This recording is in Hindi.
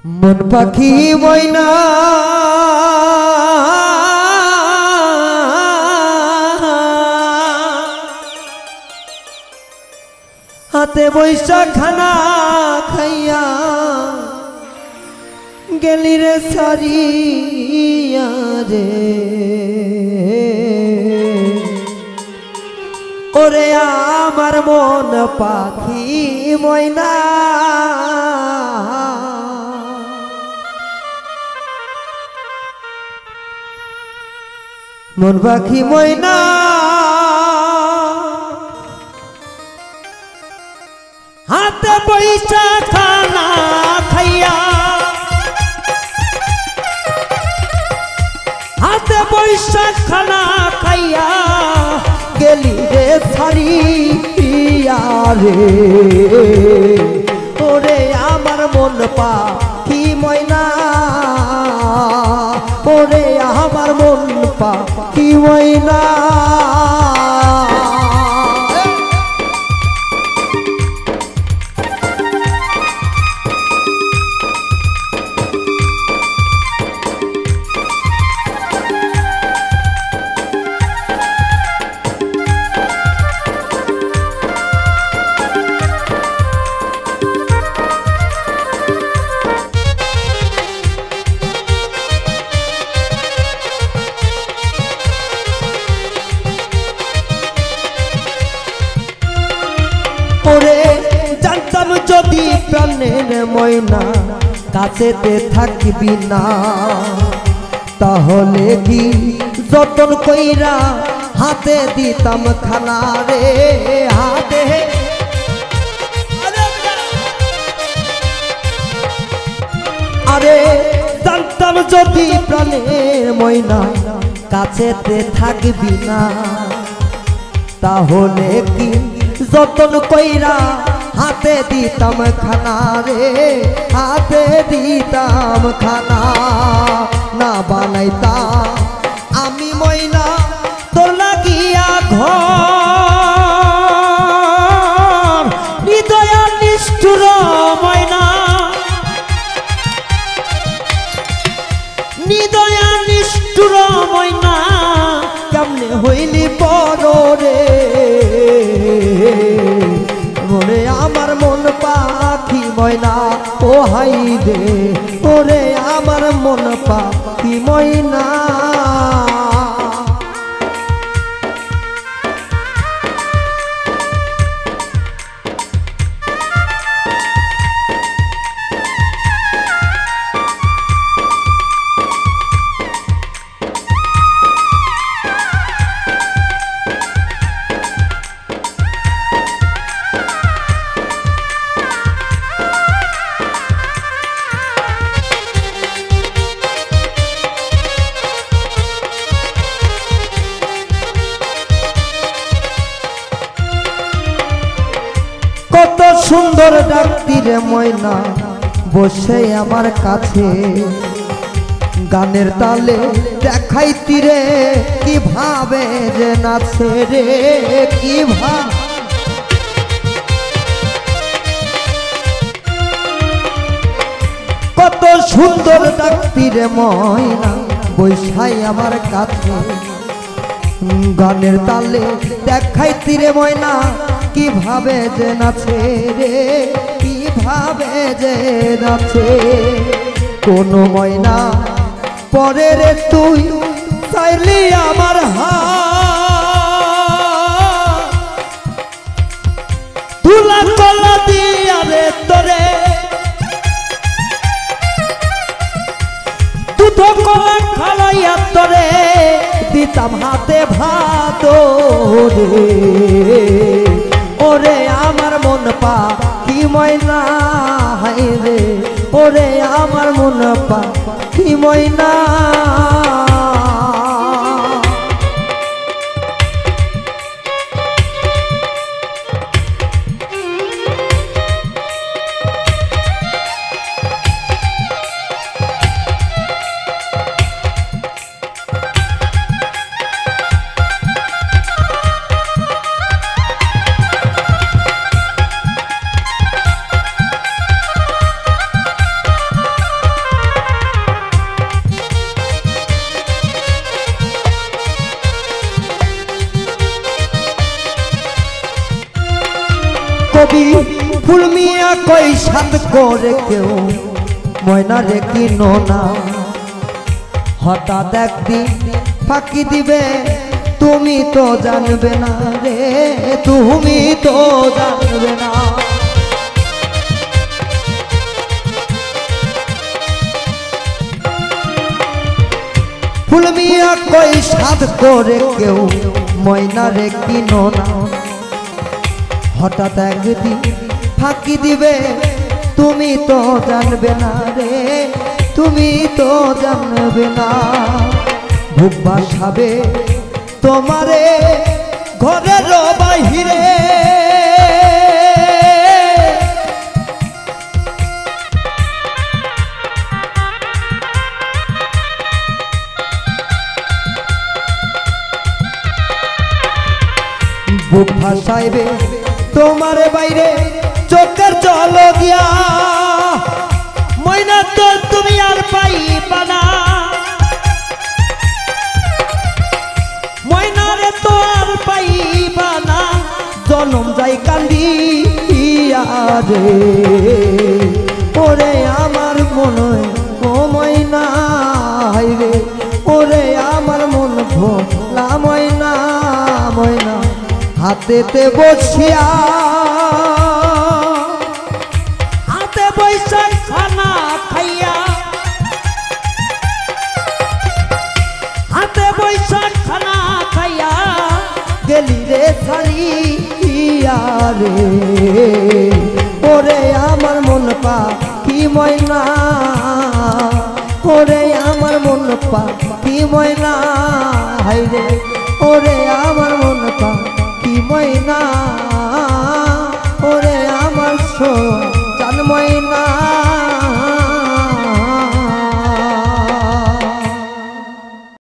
मन पाखी मयना हाथे बैसा खाना खाइया गेली रे सारिया रे ओरे आमार मन पाखी मयना मन पाखी मयना हाथे बैसा खाना खाइया हाथे बैसा खाना खाइया गेली रे सारिया रे ओरे आमार मन पाखी मयना ओरे आमार मन पाखी मयना जानताम जदि प्राणेर मयना काछेते थाकबि ना ताहले कि जतन कइरा हाथे दिताम खाना रे हाथे अरे जानताम जदि प्राणेर मयना काछेते थाकबि ना ताहले कि जतन कइरा हाथे दिताम खाना रे हाथे दिताम खाना ना बानाइता आमी मयना तोर लागिया घर हृदया निष्ठुर मयना हृदया निष्ठुर मयना केमने हইলি बड़ रे ओरे आमार मन पाखी मयना ओ हाई रे ओरे आमार मन पाखी मयना कत सुंदर डाकती रे मयना बसे आमार काछे गानेर ताले देखाइती रे किभाबे जे नाचे रे कत सुंदर डाकती रे मयना बसाई आमार काछे गानेर ताले देखाइती रे मयना किभाबे जे नाचे रे किभाबे जे नाचे कोनो मयना परे रे तुई चाइली आमार धुला कला दिया रे तोरे दूध कला खालाइया तोरे दिताम हाथे भात रे ओरे आमार मन पाखी मयना हाय रे ओरे आमार मन पाखी मयना কবি ফুল মিয়া কই সাত করে কেউ ময়না রে কিনো না হঠাৎ একদিন ফাঁকি দিবে তুমি তো জানবে না রে তুমি তো জানবে না ফুল মিয়া কই সাত করে কেউ ময়না রে কিনো না হঠাৎ একদিন ফাঁকি দিবে তুমি তো জানবে না রে তুমি তো জানবে না বুক বাসাবে তোমারে ঘরের বাহিরে বুক ভাসাইবে তোমার বাইরে চোখের জল গিয়া ময়না তো তুমি আর পাইবা না ময়নারে তো আর পাইবা না জনম যাই কান্দিয়া রে ওরে আমার মনে ও ময়না রে ওরে আমার মন ভোলা ময়না ময়না হাতেতে বসিয়া হাতে বৈশা খানা খাইয়া হাতে বৈশা খানা খাইয়া গেলি রে ছাড়িয়া রে ওরে আমার মন পা কি ময়না ওরে আমার মন পা কি ময়না হাই রে ওরে আমার মন পা কি ময়না